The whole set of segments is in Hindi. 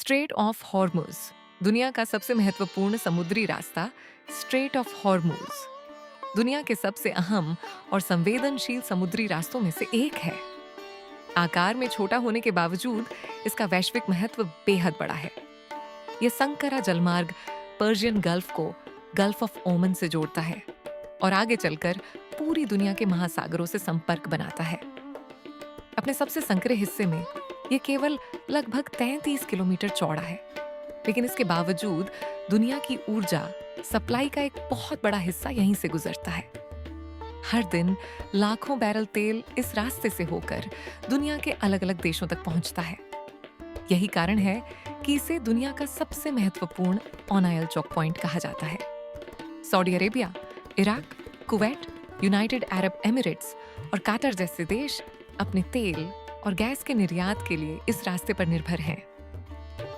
स्ट्रेट ऑफ हॉर्मुज, दुनिया का सबसे महत्वपूर्ण समुद्री रास्ता। स्ट्रेट ऑफ हॉर्मुज दुनिया के सबसे अहम और संवेदनशील समुद्री रास्तों में से एक है। आकार में छोटा होने के बावजूद इसका वैश्विक महत्व बेहद बड़ा है। यह संकरा जलमार्ग पर्शियन गल्फ को गल्फ ऑफ ओमन से जोड़ता है और आगे चलकर पूरी दुनिया के महासागरों से संपर्क बनाता है। अपने सबसे संकरे हिस्से में यह केवल लगभग 33 किलोमीटर चौड़ा है, लेकिन इसके बावजूद दुनिया की ऊर्जा सप्लाई का एक बहुत बड़ा हिस्सा यहीं से गुजरता है। हर दिन लाखों बैरल तेल इस रास्ते से होकर दुनिया के अलग अलग देशों तक पहुंचता है। यही कारण है कि इसे दुनिया का सबसे महत्वपूर्ण ऑन ऑयल चौक पॉइंट कहा जाता है। Saudi Arabia, Iraq, Kuwait, United Arab Emirates और कतर जैसे देश अपने तेल और गैस के निर्यात के लिए इस रास्ते पर निर्भर हैं।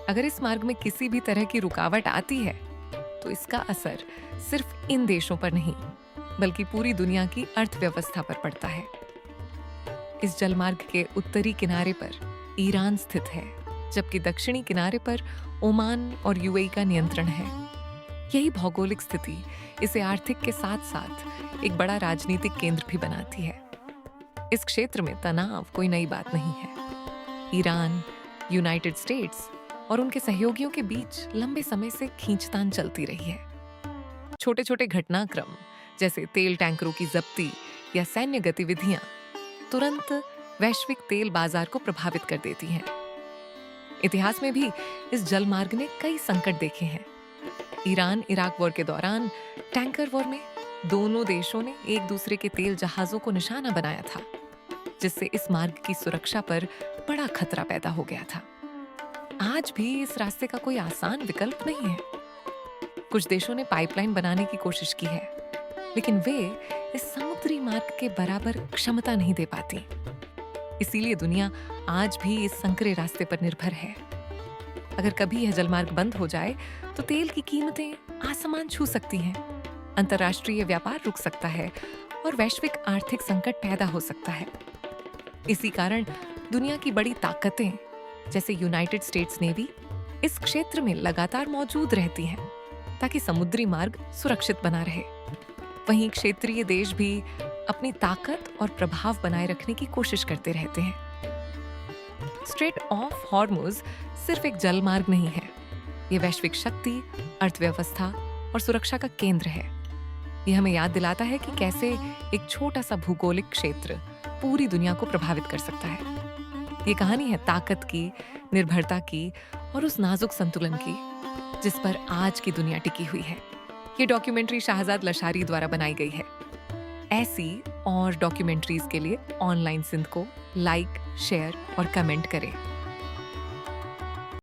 अगर इस मार्ग में किसी भी तरह की रुकावट आती है तो इसका असर सिर्फ इन देशों पर नहीं बल्कि पूरी दुनिया की अर्थव्यवस्था पर पड़ता है। इस जलमार्ग के उत्तरी किनारे पर ईरान स्थित है, जबकि दक्षिणी किनारे पर ओमान और यूएई का नियंत्रण है। यही भौगोलिक स्थिति इसे आर्थिक के साथ साथ एक बड़ा राजनीतिक केंद्र भी बनाती है। इस क्षेत्र में तनाव कोई नई बात नहीं है। ईरान, यूनाइटेड स्टेट्स और उनके सहयोगियों के बीच लंबे समय से खींचतान चलती रही है। छोटे छोटे घटनाक्रम जैसे तेल टैंकरों की जब्ती या सैन्य गतिविधियां तुरंत वैश्विक तेल बाजार को प्रभावित कर देती हैं। इतिहास में भी इस जलमार्ग ने कई संकट देखे हैं। ईरान इराक वॉर के दौरान टैंकर वॉर में दोनों देशों ने एक दूसरे के तेल जहाजों को निशाना बनाया था, जिससे इस मार्ग की सुरक्षा पर बड़ा खतरा पैदा हो गया था। आज भी इस रास्ते का कोई आसान विकल्प नहीं है। कुछ देशों ने पाइपलाइन बनाने की कोशिश की है, लेकिन वे इस समुद्री मार्ग के बराबर क्षमता नहीं दे पाती। इसीलिए दुनिया आज भी इस संकरे रास्ते पर निर्भर है। अगर कभी यह जलमार्ग बंद हो जाए तो तेल की कीमतें आसमान छू सकती हैं, अंतर्राष्ट्रीय व्यापार रुक सकता है और वैश्विक आर्थिक संकट पैदा हो सकता है। इसी कारण दुनिया की बड़ी ताकतें जैसे यूनाइटेड स्टेट्स नेवी इस क्षेत्र में लगातार मौजूद रहती हैं ताकि समुद्री मार्ग सुरक्षित बना रहे। वहीं क्षेत्रीय देश भी अपनी ताकत और प्रभाव बनाए रखने की कोशिश करते रहते हैं। स्ट्रेट ऑफ हॉर्मुज सिर्फ एक जलमार्ग नहीं है, ये वैश्विक शक्ति, अर्थव्यवस्था और सुरक्षा का केंद्र है। यह हमें याद दिलाता है कि कैसे एक छोटा सा भूगोलिक क्षेत्र पूरी दुनिया को प्रभावित कर सकता है। ये कहानी है ताकत की, निर्भरता की और उस नाजुक संतुलन की जिस पर आज की दुनिया टिकी हुई है। ये डॉक्यूमेंट्री शाहजाद लशारी द्वारा बनाई गई है। ऐसी और डॉक्यूमेंट्रीज के लिए ऑनलाइन सिंध को लाइक, शेयर और कमेंट करें।